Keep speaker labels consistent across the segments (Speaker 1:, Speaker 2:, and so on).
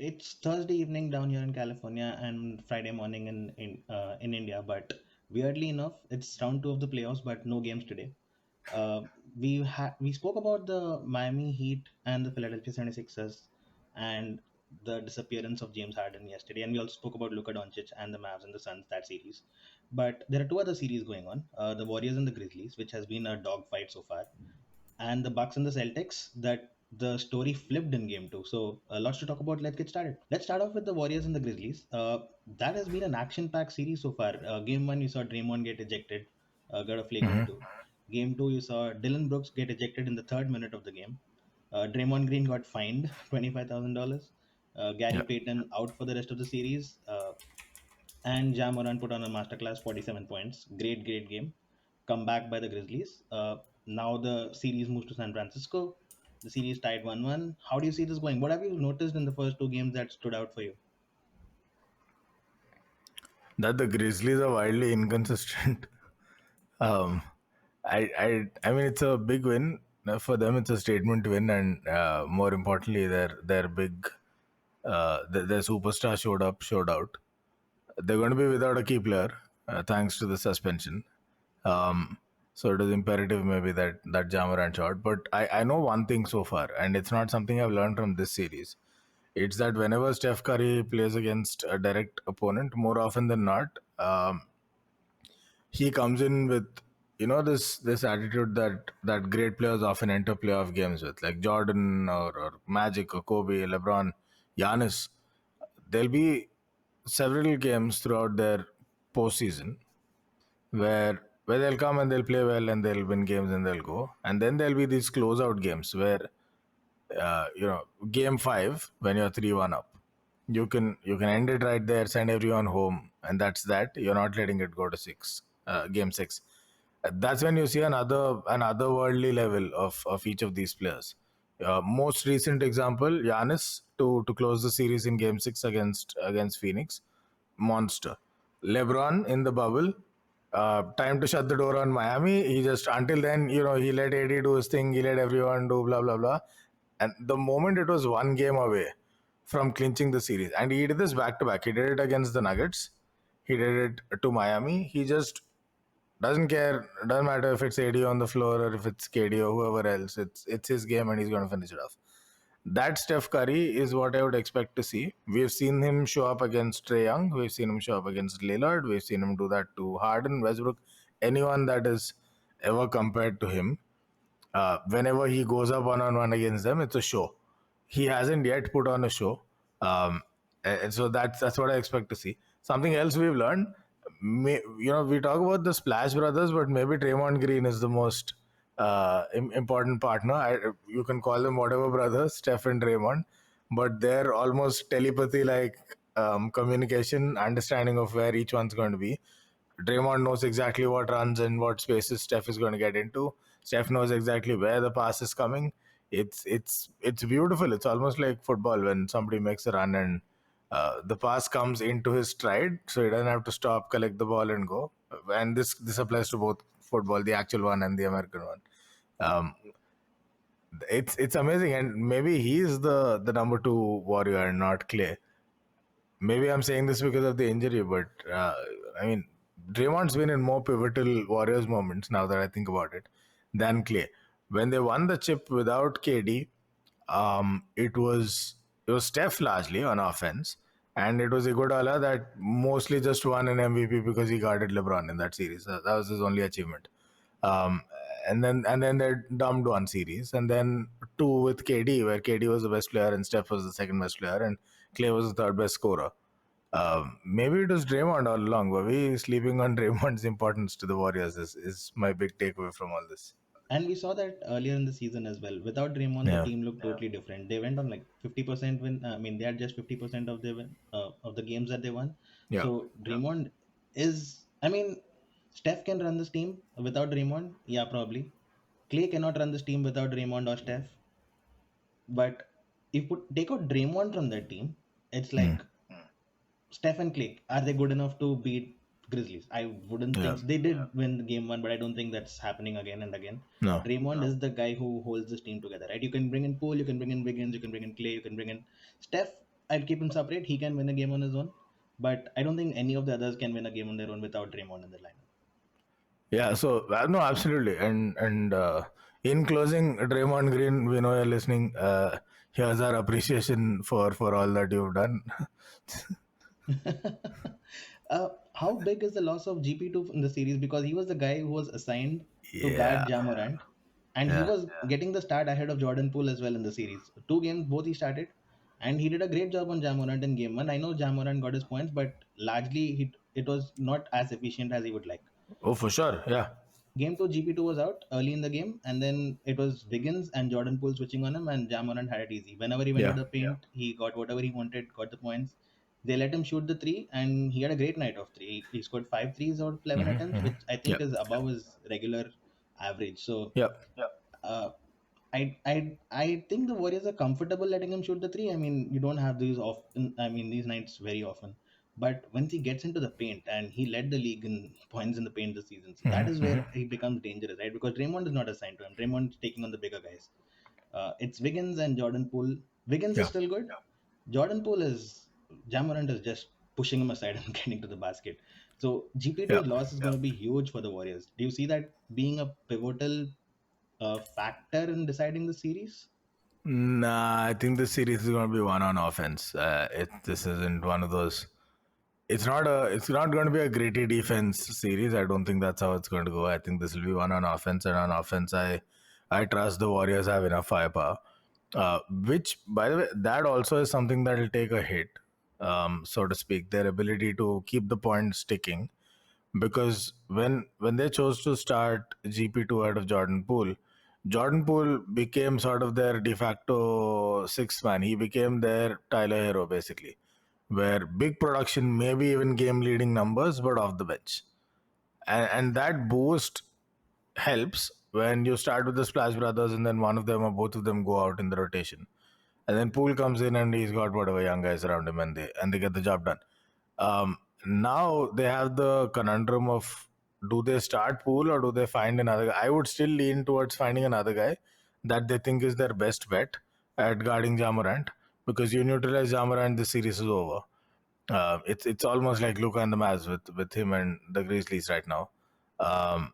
Speaker 1: It's Thursday evening down here in California and Friday morning in India. But weirdly enough, it's round two of the playoffs, but no games today. Uh, we spoke about the Miami Heat and the Philadelphia 76ers and the disappearance of James Harden yesterday, and we also spoke about Luka Doncic and the Mavs and the Suns, that series. But there are two other series going on: the Warriors and the Grizzlies, which has been a dogfight so far, and the Bucks and the Celtics, that the story flipped in game two. So lots to talk about. Let's get started. Let's start off with the Warriors and the Grizzlies. That has been an action-packed series so far. Game one, you saw Draymond get ejected, got a flagrant
Speaker 2: Hmm.
Speaker 1: two. Game two, you saw Dylan Brooks get ejected in the third minute of the game. Draymond Green got fined $25,000. Gary
Speaker 2: Yeah,
Speaker 1: Payton out for the rest of the series. And Ja Morant put on a masterclass, 47 points. Great game. Come back by the Grizzlies. Now the series moves to San Francisco. The series tied 1-1. How do you see this going? What have you noticed in the first two games that stood out for you?
Speaker 2: that the Grizzlies are wildly inconsistent. um, I mean, it's a big win for them. It's a statement win, and more importantly, their big, their superstar showed out. They're going to be without a key player, thanks to the suspension. Um, so it is imperative maybe that Jamaran shot. But I know one thing so far, and it's not something I've learned from this series. It's that whenever Steph Curry plays against a direct opponent, more often than not, he comes in with this attitude that great players often enter playoff games with, like Jordan or Magic or Kobe, LeBron, Giannis. There'll be several games throughout their postseason where they'll come and they'll play well and they'll win games and they'll go, and then there'll be these closeout games where game five, when you're 3-1 up, you can end it right there, send everyone home, and that's that. You're not letting it go to game six. That's when you see another worldly level of each of these players. Most recent example, Giannis to close the series in game six against Phoenix, monster. LeBron in the bubble, time to shut the door on Miami. He just, until then, he let AD do his thing. He let everyone do blah blah blah. And the moment it was one game away from clinching the series, and he did this back to back. He did it against the Nuggets. He did it to Miami. He just doesn't care. Doesn't matter if it's AD on the floor or if it's KD or whoever else. It's his game and he's going to finish it off. That Steph Curry is what I would expect to see. We've seen him show up against Trey Young. We've seen him show up against Lillard. We've seen him do that to Harden, Westbrook, anyone that is ever compared to him. Whenever he goes up one-on-one against them, it's a show. He hasn't yet put on a show. And so that's what I expect to see. Something else we've learned, we talk about the Splash Brothers, but maybe Draymond Green is the most important partner. You can call them whatever brothers, Steph and Draymond, but they're almost telepathy like communication, understanding of where each one's going to be. Draymond knows exactly what runs and what spaces Steph is going to get into. Steph knows exactly where the pass is coming. It's beautiful. It's almost like football when somebody makes a run and the pass comes into his stride, so he doesn't have to stop, collect the ball, and go. And this applies to both football, the actual one and the American one. Um, it's amazing, and maybe he's the number two warrior and not Clay. Maybe I'm saying this because of the injury, but I mean, Draymond's been in more pivotal Warriors moments, now that I think about it, than Clay. When they won the chip without KD, it was Steph largely on offense, and it was Iguodala that mostly just won an MVP because he guarded LeBron in that series. That was his only achievement. Um, and then they dumped one series, and then two with KD, where KD was the best player and Steph was the second best player, and Clay was the third best scorer. Maybe it was Draymond all along. Were we sleeping on Draymond's importance to the Warriors? Is my big takeaway from all this.
Speaker 1: And we saw that earlier in the season as well. Without Draymond, the
Speaker 2: Yeah,
Speaker 1: team looked totally different. They went on like 50% win. I mean, they had just 50% of the win, of the games that they won.
Speaker 2: yeah,
Speaker 1: So Draymond is. I mean, Steph can run this team without Draymond. Yeah, probably. Clay cannot run this team without Draymond or Steph. But if put take out Draymond from that team, it's like Steph and Clay. Are they good enough to beat Grizzlies? I wouldn't
Speaker 2: yeah.
Speaker 1: think so. They did win game one, but I don't think that's happening again and again.
Speaker 2: No,
Speaker 1: Draymond is the guy who holds this team together, right? You can bring in Poole, you can bring in Wiggins, you can bring in Clay, you can bring in Steph. I'd keep him separate. He can win a game on his own, but I don't think any of the others can win a game on their own without Draymond in the lineup.
Speaker 2: Yeah, so no, absolutely. And in closing, Draymond Green, we know you're listening. Here's our appreciation for all that you've done.
Speaker 1: How big is the loss of GP2 in the series? Because he was the guy who was assigned to
Speaker 2: Yeah,
Speaker 1: guard Ja Morant, and he
Speaker 2: yeah.
Speaker 1: was getting the start ahead of Jordan Poole as well in the series. Two games, both he started, and he did a great job on Ja Morant in game one. I know Ja Morant got his points, but largely it was not as efficient as he would like.
Speaker 2: Oh, for sure. Yeah.
Speaker 1: Game two, GP2 was out early in the game, and then it was Wiggins and Jordan Poole switching on him, and Jamoran had it easy. Whenever he went to
Speaker 2: Yeah.
Speaker 1: the paint, he got whatever he wanted, got the points. They let him shoot the three, and he had a great night of three. He scored five threes out of 11 attempts, which I
Speaker 2: Yeah.
Speaker 1: think is above his regular average. So
Speaker 2: Yeah.
Speaker 1: uh, I think the Warriors are comfortable letting him shoot the three. I mean, you don't have these often. I mean, these nights very often. But once he gets into the paint, and he led the league in points in the paint this season, so that is where he becomes dangerous, right? Because Draymond is not assigned to him. Draymond's taking on the bigger guys. It's Wiggins and Jordan Poole. Wiggins is
Speaker 2: Yeah.
Speaker 1: still good. Jordan Poole is Jamorant is just pushing him aside and getting to the basket. So
Speaker 2: Yeah.
Speaker 1: GP2's loss is going to be huge for the Warriors. Do you see that being a pivotal factor in deciding the series?
Speaker 2: Nah, I think this series is going to be one on offense. This isn't one of those. It's not going to be a gritty defense series. I don't think that's how it's going to go. I think this will be one on offense, and on offense, I trust the Warriors have enough firepower. Which, by the way, that also is something that will take a hit, so to speak. Their ability to keep the points ticking, because when they chose to start GP2 out of Jordan Poole became sort of their de facto sixth man. He became their Tyler Hero basically, where big production, maybe even game leading numbers, but off the bench, and that boost helps when you start with the Splash Brothers and then one of them or both of them go out in the rotation, and then Poole comes in and he's got whatever young guys around him, and they get the job done. Um, Now they have the conundrum of, do they start Poole or do they find another guy? I would still lean towards finding another guy that they think is their best bet at guarding Jamorant, because you neutralize Jamorant, the series is over. It's almost like Luka and the Mavs with him and the Grizzlies right now. Um,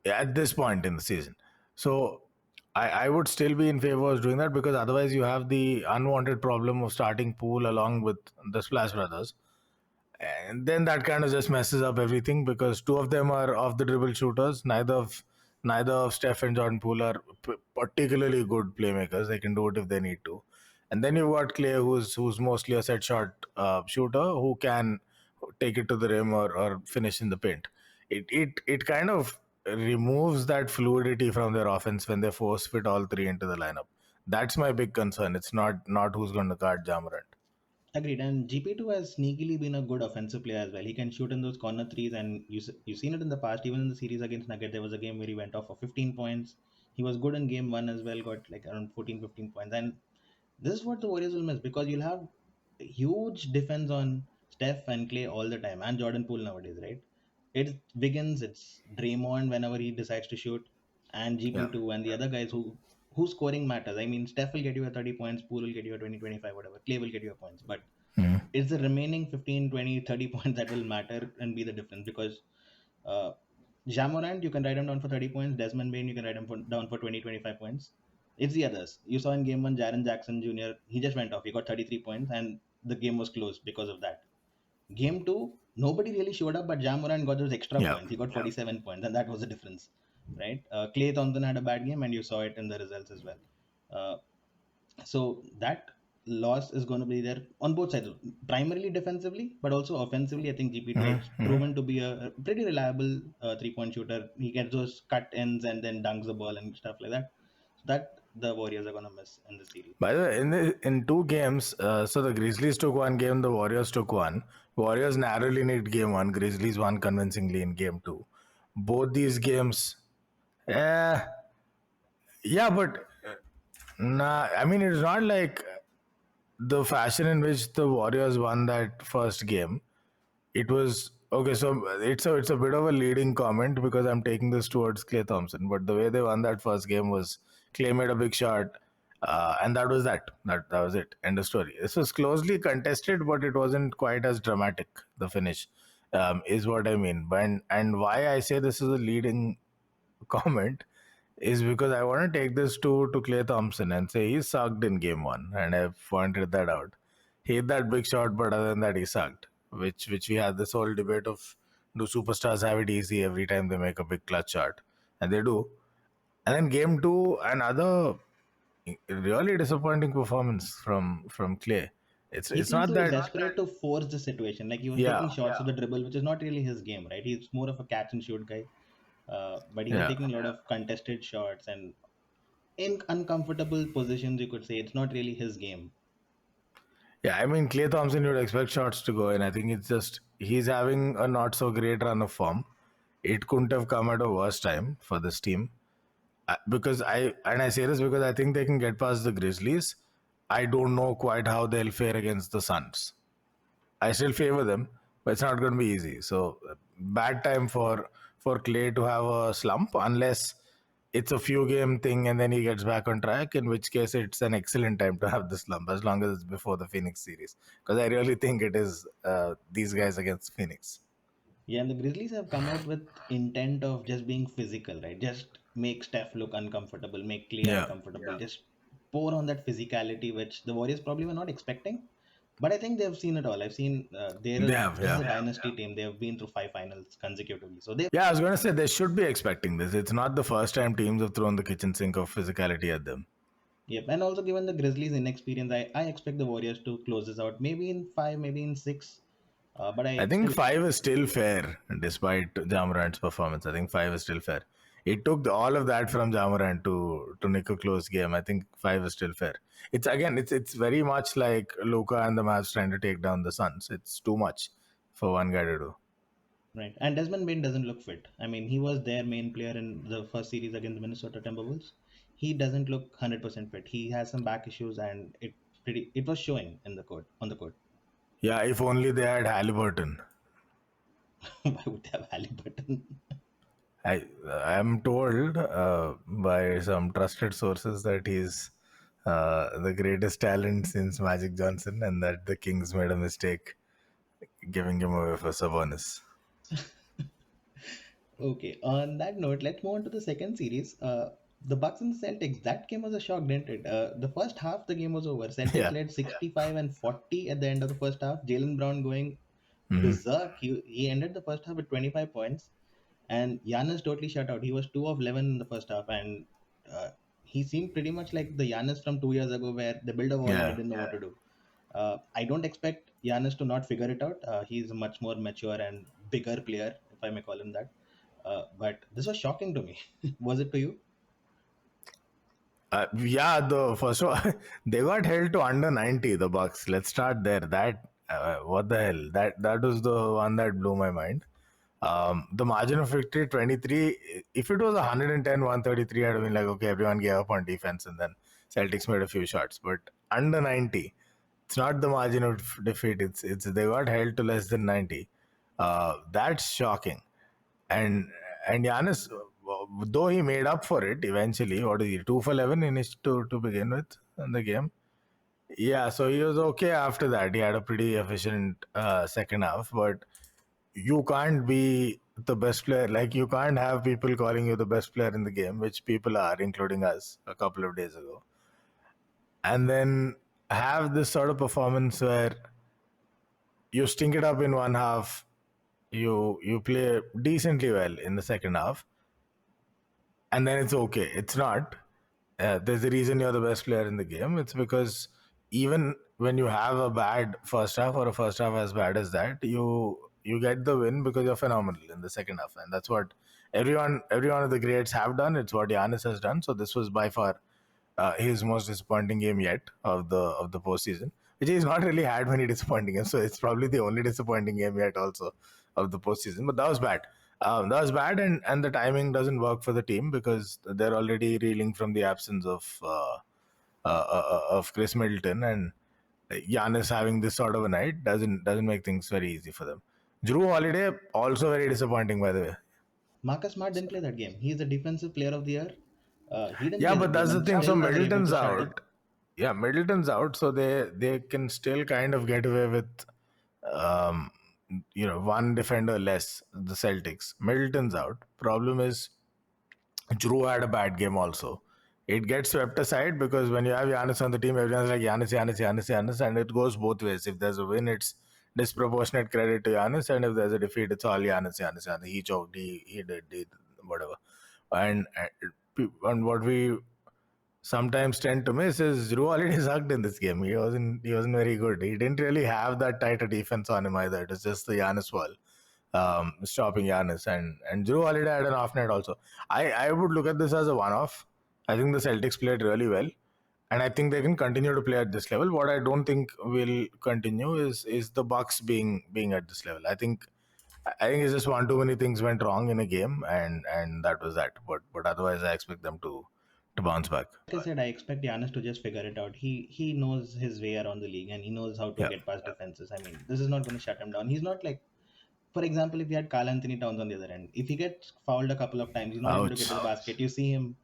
Speaker 2: at this point in the season. So I would still be in favor of doing that, because otherwise you have the unwanted problem of starting Poole along with the Splash Brothers. And then that kind of just messes up everything, because two of them are off the dribble shooters. Neither of Steph and Jordan Poole are particularly good playmakers. They can do it if they need to. And then you've got Clay, who's mostly a set shot shooter who can take it to the rim or finish in the paint. It kind of removes that fluidity from their offense when they force fit all three into the lineup. That's my big concern. It's not who's going to guard Jamorant.
Speaker 1: Agreed. And GP2 has sneakily been a good offensive player as well. He can shoot in those corner threes, and you've seen it in the past. Even in the series against Nugget, there was a game where he went off for 15 points. He was good in game one as well, got like around 14, 15 points. And this is what the Warriors will miss, because you'll have huge defense on Steph and Clay all the time, and Jordan Poole nowadays, right? It's Wiggins, it's Draymond whenever he decides to shoot, and
Speaker 2: Yeah.
Speaker 1: GP2 and the other guys who scoring matters. I mean, Steph will get you a 30 points, Poole will get you a 20, 25, whatever. Clay will get you a points, but
Speaker 2: Mhm.
Speaker 1: it's the remaining 15, 20, 30 points that will matter and be the difference, because uh, Jamorant, you can write him down for 30 points. Desmond Bain, you can write him down for 20, 25 points. It's the others. You saw in game one, Jaren Jackson Jr., he just went off. He got 33 points, and the game was closed because of that. Game two, nobody really showed up, but Jamorant got those extra
Speaker 2: Yeah.
Speaker 1: points. He got 47 points, and that was the difference, right? Clay Thompson had a bad game, and you saw it in the results as well. Uh, so that loss is going to be there on both sides, primarily defensively, but also offensively. I think GP2 has proven to be a pretty reliable 3-point shooter. He gets those cut ends and then dunks the ball and stuff like that. So that the Warriors are going to miss in the series.
Speaker 2: By the way, in two games, so the Grizzlies took one game, the Warriors took one. Warriors narrowly nicked game one. Grizzlies won convincingly in game two. Both these games, eh, yeah, but nah. I mean, it's not like the fashion in which the Warriors won that first game. It was okay. So it's a bit of a leading comment, because I'm taking this towards Clay Thompson. But the way they won that first game was Clay made a big shot, And that was that. That was it. End of story. This was closely contested, but it wasn't quite as dramatic. The finish is what I mean. But and why I say this is a leading comment is because I want to take this to Clay Thompson and say he sucked in game one, and I've pointed that out. He hit that big shot, but other than that, he sucked. Which we had this whole debate of, do superstars have it easy every time they make a big clutch shot, and they do. And then game two, another really disappointing performance from Clay. It's
Speaker 1: He
Speaker 2: it's
Speaker 1: seemed
Speaker 2: not
Speaker 1: too
Speaker 2: that.
Speaker 1: desperate to force the situation. Like he was
Speaker 2: Yeah,
Speaker 1: taking shots of the dribble, which is not really his game, right? He's more of a catch and shoot guy. But he was
Speaker 2: yeah,
Speaker 1: taking a lot of contested shots and in uncomfortable positions, you could say. It's not really his game.
Speaker 2: yeah. I mean, Clay Thompson, you'd expect shots to go in. I think it's just he's having a not so great run of form. It couldn't have come at a worse time for this team. Because I say this because I think they can get past the Grizzlies. I don't know quite how they'll fare against the Suns. I still favor them, but it's not going to be easy. So bad time for Clay to have a slump unless it's a few game thing and then he gets back on track. In which case, it's an excellent time to have the slump as long as it's before the Phoenix series, because I really think it is these guys against Phoenix.
Speaker 1: Yeah, and the Grizzlies have come out with intent of just being physical, right? Just make Steph look uncomfortable, make Clay
Speaker 2: Yeah,
Speaker 1: uncomfortable, just pour on that physicality, which the Warriors probably were not expecting. But I think they've seen it all. I've seen
Speaker 2: they have.
Speaker 1: this is
Speaker 2: Yeah,
Speaker 1: a dynasty team. They have been through 5 finals consecutively, so they.
Speaker 2: yeah. I was going to say they should be expecting this. It's not the first time teams have thrown the kitchen sink of physicality at them.
Speaker 1: Yep, and also given the Grizzlies' inexperience, I expect the Warriors to close this out. Maybe in five, maybe in six. But
Speaker 2: I
Speaker 1: I
Speaker 2: think
Speaker 1: still
Speaker 2: five is still fair despite Jamorant's performance. I think five is still fair. It took all of that from Jamorant to nick a close game. I think five is still fair. It's very much like Luka and the Mavs trying to take down the Suns. It's too much for one guy to do.
Speaker 1: right. And Desmond Bain doesn't look fit. I mean, he was their main player in the first series against the Minnesota Timberwolves. He doesn't look 100% fit. He has some back issues, and it was showing in the court on the court.
Speaker 2: Yeah, if only they had Halliburton.
Speaker 1: Why would they have Halliburton?
Speaker 2: I'm told by some trusted sources that he's the greatest talent since Magic Johnson, and that the Kings made a mistake giving him away for Sabonis.
Speaker 1: Okay. On that note, let's move on to the second series. The Bucks and the Celtics. That game was a shock, didn't it? The first half, the game was over. Celtics
Speaker 2: Yeah.
Speaker 1: led 65 and 40 at the end of the first half. Jalen Brown going
Speaker 2: Mhm.
Speaker 1: berserk. He ended the first half with 25 points, and Giannis totally shut out. He was 2 of 11 in the first half, and uh, he seemed pretty much like the Giannis from 2 years ago, where they built a wall and he
Speaker 2: Yeah.
Speaker 1: didn't know what to do. I don't expect Giannis to not figure it out. He's a much more mature and bigger player, if I may call him that. But this was shocking to me. Was it to you?
Speaker 2: Yeah, the first one, they got held to under 90, the Bucks. Let's start there. That what the hell? That was the one that blew my mind. The margin of victory 23. If it was 110, 133, I'd have been like, okay, everyone gave up on defense, and then Celtics made a few shots. But under 90, it's not the margin of defeat. It's they got held to less than 90. That's shocking. And Giannis, though he made up for it eventually, what is he, 2 for 11 in his to begin with in the game? Yeah, so he was okay after that. He had a pretty efficient second half, but you can't be the best player. Like, you can't have people calling you the best player in the game, which people are, including us a couple of days ago, and then have this sort of performance where you stink it up in one half, you play decently well in the second half, and then it's okay. It's not. There's a reason you're the best player in the game. It's because even when you have a bad first half or a first half as bad as that, you get the win because you're phenomenal in the second half, and that's what every one of the greats have done. It's what Giannis has done. So this was by far his most disappointing game yet of the postseason, which he's not really had many disappointing games. So it's probably the only disappointing game yet also of the postseason. But that was bad. That was bad, and the timing doesn't work for the team because they're already reeling from the absence of Chris Middleton, and Giannis having this sort of a night doesn't make things very easy for them. Drew Holiday also very disappointing, by the way.
Speaker 1: Marcus Smart didn't play that game. He's the defensive player of the year. He didn't
Speaker 2: Yeah,
Speaker 1: play
Speaker 2: but
Speaker 1: that game
Speaker 2: that's the
Speaker 1: and
Speaker 2: thing. So
Speaker 1: still was able
Speaker 2: Middleton's
Speaker 1: to shut
Speaker 2: out.
Speaker 1: it.
Speaker 2: Yeah, Middleton's out, so they can still kind of get away with um, one defender less. The Celtics. Middleton's out. Problem is Drew had a bad game also. It gets swept aside because when you have Giannis on the team, everyone's like Giannis, Giannis, Giannis, Giannis, and it goes both ways. If there's a win, it's disproportionate credit to Giannis, and if there's a defeat, it's all Giannis, Giannis, Giannis. He choked, he did, whatever. And what we sometimes tend to miss is Drew already sucked in this game. He wasn't very good. He didn't really have that tighter defense on him either. It was just the Giannis wall stopping Giannis, and Drew already had an off night also. I would look at this as a one-off. I think the Celtics played really well, and I think they can continue to play at this level. What I don't think will continue is the Bucks being at this level. I think it's just one too many things went wrong in a game, and that was that. But otherwise, I expect them to bounce back.
Speaker 1: Like I said, I expect Giannis to just figure it out. He knows his way around the league and he knows how to
Speaker 2: Yeah.
Speaker 1: get past defenses. I mean, this is not going to shut him down. He's not like, for example, if you had Karl Anthony Towns on the other end, if he gets fouled a couple of times, he's not able to get
Speaker 2: Ouch.
Speaker 1: to the basket. You see him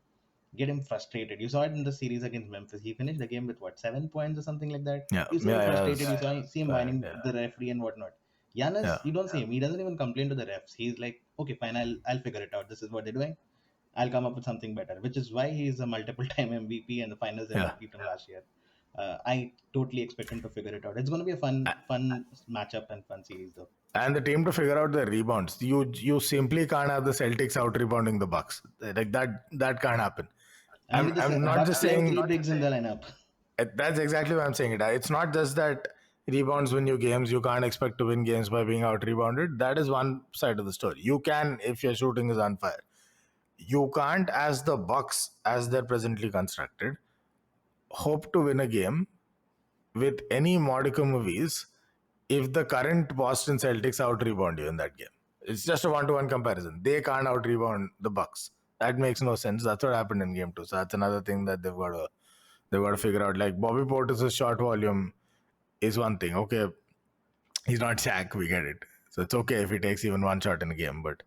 Speaker 1: get him frustrated. You saw it in the series against Memphis. He finished the game with what, 7 points or something like that.
Speaker 2: Yeah.
Speaker 1: You see him
Speaker 2: Yeah. Yeah.
Speaker 1: frustrated. You see him
Speaker 2: Bad.
Speaker 1: whining
Speaker 2: Yeah.
Speaker 1: the referee and whatnot. Giannis,
Speaker 2: Yeah.
Speaker 1: you don't see him. He doesn't even complain to the refs. He's like, okay, fine, I'll figure it out. This is what they're doing. I'll come up with something better, which is why he's a multiple time MVP and the finals
Speaker 2: Yeah.
Speaker 1: MVP from last year. I totally expect him to figure it out. It's going to be a fun matchup and fun series, though.
Speaker 2: And the team to figure out the rebounds. You simply can't have the Celtics out rebounding the Bucks. Like that can't happen.
Speaker 1: And with the
Speaker 2: I'm not
Speaker 1: Bucks
Speaker 2: just
Speaker 1: playing
Speaker 2: saying
Speaker 1: three bigs in the lineup.
Speaker 2: that's exactly what I'm saying. It's not just that rebounds win you games. You can't expect to win games by being out rebounded. That is one side of the story. You can if your shooting is on fire. You can't, as the Bucks, as they're presently constructed, hope to win a game with any modicum of ease if the current Boston Celtics out rebound you in that game. It's just a 1-to-1 comparison. They can't out rebound the Bucks. That makes no sense. That's what happened in game 2. So that's another thing that they've got to figure out. Like Bobby Portis's shot volume is one thing. Okay, he's not Shaq, we get it. So it's okay if he takes even one shot in a game. But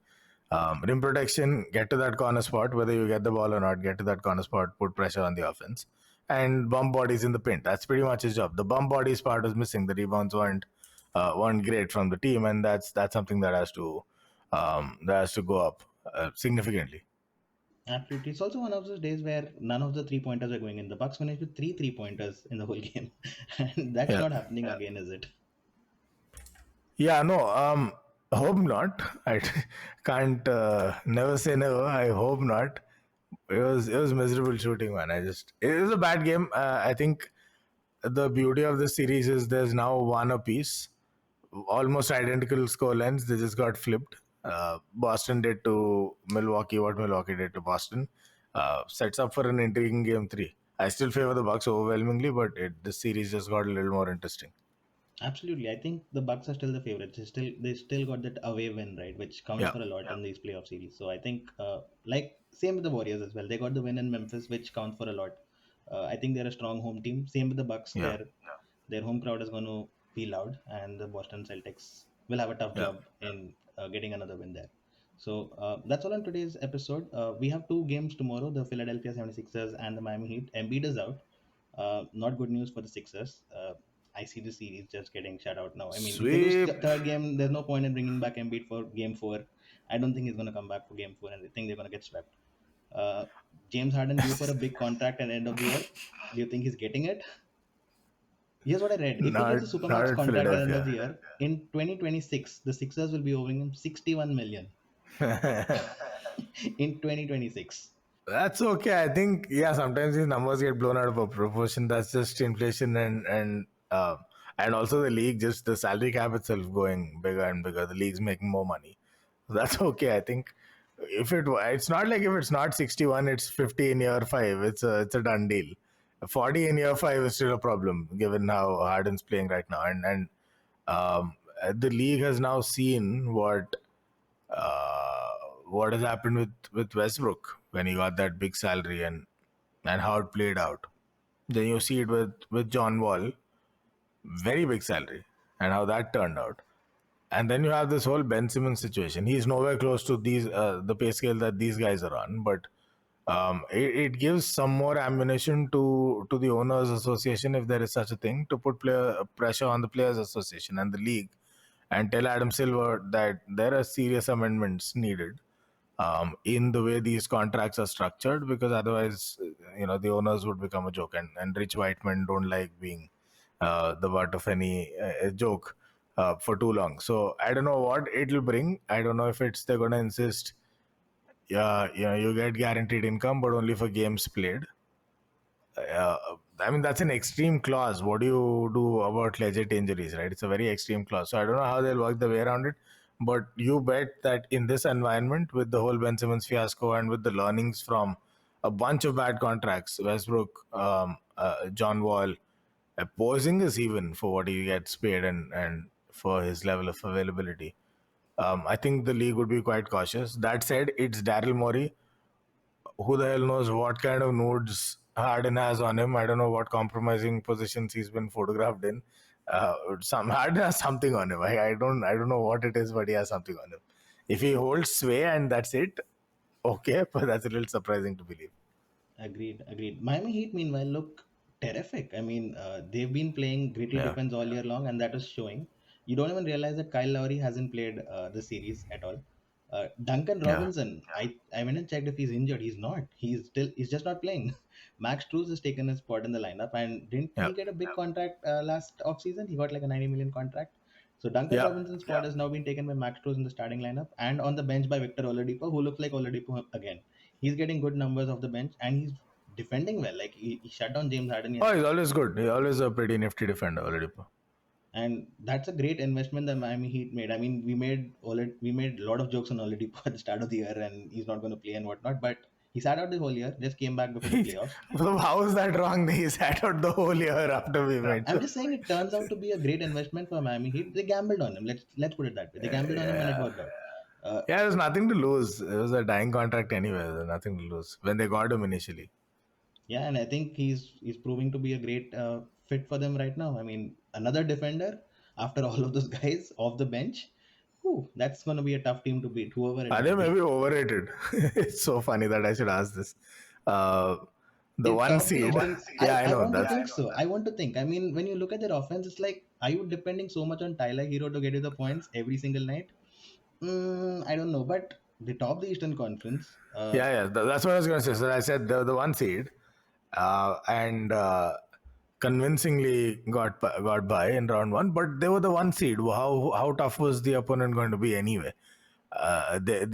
Speaker 2: rim protection, get to that corner spot, whether you get the ball or not, get to that corner spot, put pressure on the offense. And bump bodies in the paint. That's pretty much his job. The bump bodies part was missing. The rebounds weren't great from the team, and that's something that has to go up significantly.
Speaker 1: Absolutely. It's also one of those days where none of the 3 pointers are going in. The Bucks finished with three pointers in the whole game. And that's
Speaker 2: Yeah.
Speaker 1: not happening again, is it?
Speaker 2: Yeah, no, hope not. I can't never say never. I hope not. It was miserable shooting, man. It was a bad game. I think the beauty of this series is there's now one apiece, almost identical score lines. They just got flipped. Boston did to Milwaukee what Milwaukee did to Boston. Sets up for an intriguing game 3. I still favor the Bucks overwhelmingly, but this series just got a little more interesting.
Speaker 1: Absolutely. I think the Bucks are still the favorites. They still got that away win, right, which counts
Speaker 2: Yeah.
Speaker 1: for a lot in these playoff series. So I think like same with the Warriors as well. They got the win in Memphis, which counts for a lot. I think they're a strong home team. Same with the Bucks.
Speaker 2: Yeah.
Speaker 1: Their home crowd is going to be loud, and the Boston Celtics will have a tough
Speaker 2: Yeah.
Speaker 1: job in getting another win there. So that's all on today's episode. We have two games tomorrow: the Philadelphia 76ers and the Miami Heat. Embiid is out. Not good news for the Sixers. I see the series just getting shut out now. I mean, if they lose
Speaker 2: Sweep.
Speaker 1: the third game, there's no point in bringing back Embiid for game 4. I don't think he's going to come back for game 4, and I think they're going to get swept. Uh, James Harden due for a big contract at the end of the year. Do you think he's getting it? Here's what I read. If he
Speaker 2: Not,
Speaker 1: gets a
Speaker 2: not
Speaker 1: supermax
Speaker 2: at
Speaker 1: contract at the end of the
Speaker 2: Philadelphia.
Speaker 1: year, in 2026, the Sixers will be owing him 61 million in 2026.
Speaker 2: That's okay. I think sometimes these numbers get blown out of proportion. That's just inflation and also the league, just the salary cap itself going bigger and bigger. The league's making more money. So that's okay. I think it's not like if it's not 61, it's 50 in year 5. It's a done deal. 40 in year 5 is still a problem given how Harden's playing right now, and um, the league has now seen uh, what has happened with Westbrook when he got that big salary and how it played out. Then you see it with John Wall, very big salary, and how that turned out. And then you have this whole Ben Simmons situation. He's nowhere close to the pay scale that these guys are on, but It gives some more ammunition to the owners association, if there is such a thing, to put pressure on the players association and the league, and tell Adam Silver that there are serious amendments needed in the way these contracts are structured, because otherwise, the owners would become a joke, and rich white men don't like being the butt of any joke for too long. So I don't know what it'll bring. I don't know if they're going to insist, yeah, you get guaranteed income, but only for games played. uh, I mean, that's an extreme clause. What do you do about legit injuries, right? It's a very extreme clause. So I don't know how they'll work the way around it. But you bet that in this environment, with the whole Ben Simmons fiasco and with the learnings from a bunch of bad contracts, Westbrook, John Wall, Porzingis, even for what he gets paid and for his level of availability, I think the league would be quite cautious. That said, it's Daryl Morey. Who the hell knows what kind of nudes Harden has on him? I don't know what compromising positions he's been photographed in. Some Harden has something on him. I don't know what it is, but he has something on him. If he holds sway and that's it, okay, but that's a little surprising to believe.
Speaker 1: Agreed, agreed. Miami Heat, meanwhile, look terrific. I mean, they've been playing gritty
Speaker 2: Yeah,
Speaker 1: defense all year long, and that is showing. You don't even realize that Kyle Lowry hasn't played the series at all. Duncan
Speaker 2: yeah.
Speaker 1: Robinson, I went and checked if he's injured. He's not. He's just not playing. Max Struz has taken his spot in the lineup, and didn't
Speaker 2: Yeah.
Speaker 1: he get a big contract last offseason? He got like a 90 million contract. So Duncan
Speaker 2: Yeah.
Speaker 1: Robinson's spot has now been taken by Max Struz in the starting lineup, and on the bench by Victor Oladipo, who looks like Oladipo again. He's getting good numbers off the bench, and he's defending well. Like he shut down James Harden
Speaker 2: Oh, he's
Speaker 1: yesterday,
Speaker 2: always good. He's always a pretty nifty defender already.
Speaker 1: and that's a great investment that Miami Heat made. I mean, we made a lot of jokes on Oladipo at the start of the year, and he's not going to play and whatnot. But he sat out the whole year, just came back before the playoffs.
Speaker 2: So how is that wrong? He sat out the whole year after we made.
Speaker 1: I'm just saying it turns out to be a great investment for Miami Heat. They gambled on him. Let's put it that way. They gambled on him and it
Speaker 2: Yeah.
Speaker 1: worked out. Uh,
Speaker 2: Yeah, there's nothing to lose. It was a dying contract anyway. There's nothing to lose when they got him initially.
Speaker 1: yeah, and I think he's proving to be a great fit for them right now. I mean, another defender after all of those guys off the bench. Whew, that's going to be a tough team to beat, whoever it
Speaker 2: Are they
Speaker 1: might be.
Speaker 2: maybe overrated? It's so funny that I should ask this. Uh, the
Speaker 1: They've
Speaker 2: one
Speaker 1: topped the
Speaker 2: seed.
Speaker 1: Eastern.
Speaker 2: Yeah,
Speaker 1: I,
Speaker 2: I
Speaker 1: I
Speaker 2: know.
Speaker 1: want to think so. I want to think. I mean, when you look at their offense, it's like, are you depending so much on Tyler Hero to get you the points every single night? I don't know, but they top the Eastern Conference.
Speaker 2: Yeah. That's what I was going to say. So I said the one seed, and convincingly got by in round one. But they were the one seed. How tough was the opponent going to be anyway? They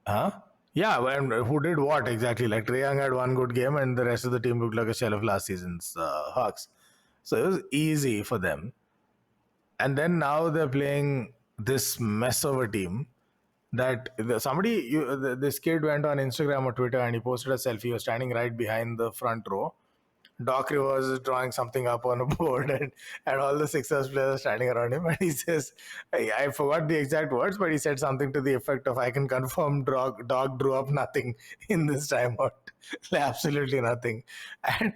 Speaker 2: Huh? Yeah, and who did what exactly? Like Trae Young had one good game, and the rest of the team looked like a shell of last season's Hawks. So it was easy for them. And then now they're playing this mess of a team that this kid went on Instagram or Twitter and he posted a selfie. He was standing right behind the front row. Doc Rivers is drawing something up on a board, and all the Sixers players are standing around him. And he says, I forgot the exact words, but he said something to the effect of, I can confirm Doc drew up nothing in this timeout. Like, absolutely nothing. And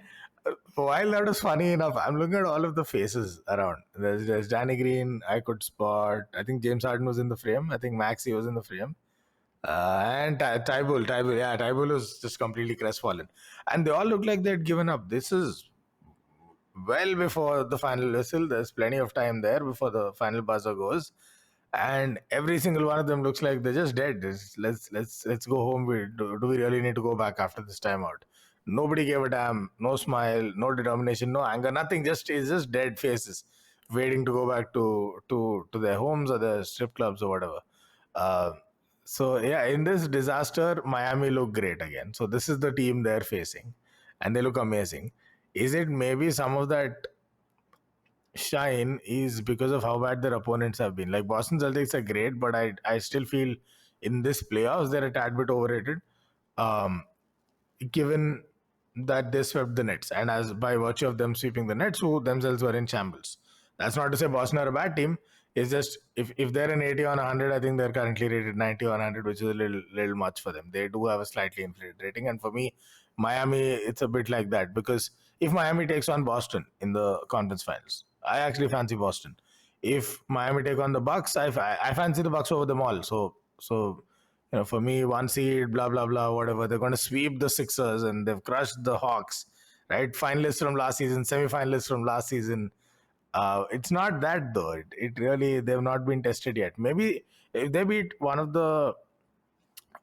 Speaker 2: while that was funny enough, I'm looking at all of the faces around. There's Danny Green, I could spot. I think James Harden was in the frame. I think Maxey was in the frame. And Tybull, yeah, Tybull was just completely crestfallen, and they all look like they'd given up. This is well before the final whistle. There's plenty of time there before the final buzzer goes, and every single one of them looks like they're just dead. Let's go home. Do we really need to go back after this timeout? Nobody gave a damn. No smile, no determination, no anger, nothing. It's just dead faces, waiting to go back to their homes or their strip clubs or whatever. Uh, so yeah, in this disaster, Miami look great again. So this is the team they're facing, and they look amazing. Is it maybe some of that shine is because of how bad their opponents have been? Like Boston Celtics are great, but I still feel in this playoffs they're a tad bit overrated. Um, Given that they swept the Nets, and as by virtue of them sweeping the Nets, who themselves were in shambles. That's not to say Boston are a bad team. It's just if they're an 80 on 100, I think they're currently rated 90 on 100, which is a little much for them. They do have a slightly inflated rating, and for me, Miami, it's a bit like that, because if Miami takes on Boston in the conference finals, I actually fancy Boston. If Miami take on the Bucks, I fancy the Bucks over them all. So For me, one seed, blah blah blah, whatever. They're going to sweep the Sixers, and they've crushed the Hawks, right? Finalists from last season, semi-finalists from last season. It's not that though. It really, they've not been tested yet. Maybe if they beat one of the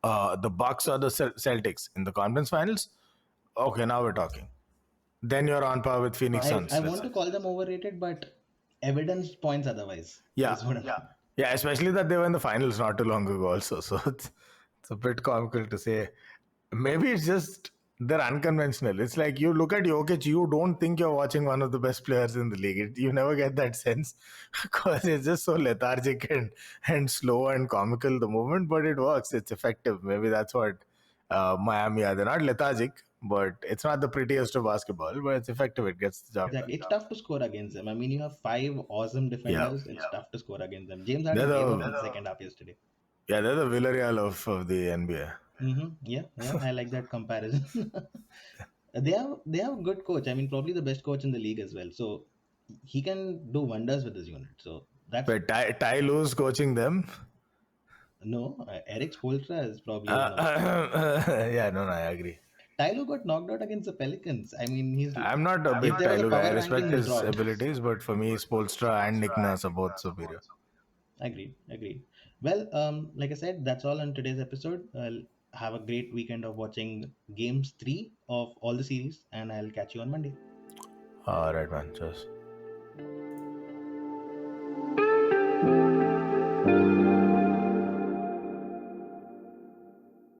Speaker 2: Bucks or the Celtics in the conference finals, okay, now we're talking. Then you're on par with Phoenix
Speaker 1: I
Speaker 2: Suns.
Speaker 1: want to call them overrated, but evidence points otherwise.
Speaker 2: Yeah,
Speaker 1: Is what
Speaker 2: yeah, especially that they were in the finals not too long ago also. So it's a bit comical to say. Maybe it's just they're unconventional. It's like you look at Jokic, you don't think you're watching one of the best players in the league. You never get that sense because it's just so lethargic and slow and comical the moment, but it works. It's effective. Maybe that's what Miami are. They're not lethargic, but it's not the prettiest of basketball, but it's effective. It gets the job done.
Speaker 1: exactly. It's tough to score against them. I mean, you have five awesome
Speaker 2: Yeah.
Speaker 1: defenders. It's tough to score against them. James
Speaker 2: They're
Speaker 1: Harden gave up in the
Speaker 2: the
Speaker 1: second half yesterday.
Speaker 2: they're the Villarreal of the NBA.
Speaker 1: Yeah, I like that comparison. They have a good coach. I mean, probably the best coach in the league as well. So he can do wonders with his unit. So that's
Speaker 2: But Ty Lue's coaching them.
Speaker 1: no. Eric Spoelstra is probably one of them.
Speaker 2: Yeah, no, I agree.
Speaker 1: Tyler got knocked out against the Pelicans. I mean,
Speaker 2: I'm not a big
Speaker 1: if there
Speaker 2: Ty
Speaker 1: was a
Speaker 2: Lue guy. I
Speaker 1: power
Speaker 2: respect
Speaker 1: ranking, he's
Speaker 2: his
Speaker 1: dropped.
Speaker 2: abilities, but for me, Spolstra and Nick Nurse are both superior.
Speaker 1: Agreed. Well, like I said, that's all on today's episode. I'll have a great weekend of watching games 3 of all the series, and I'll catch you on Monday.
Speaker 2: All right, man. Cheers.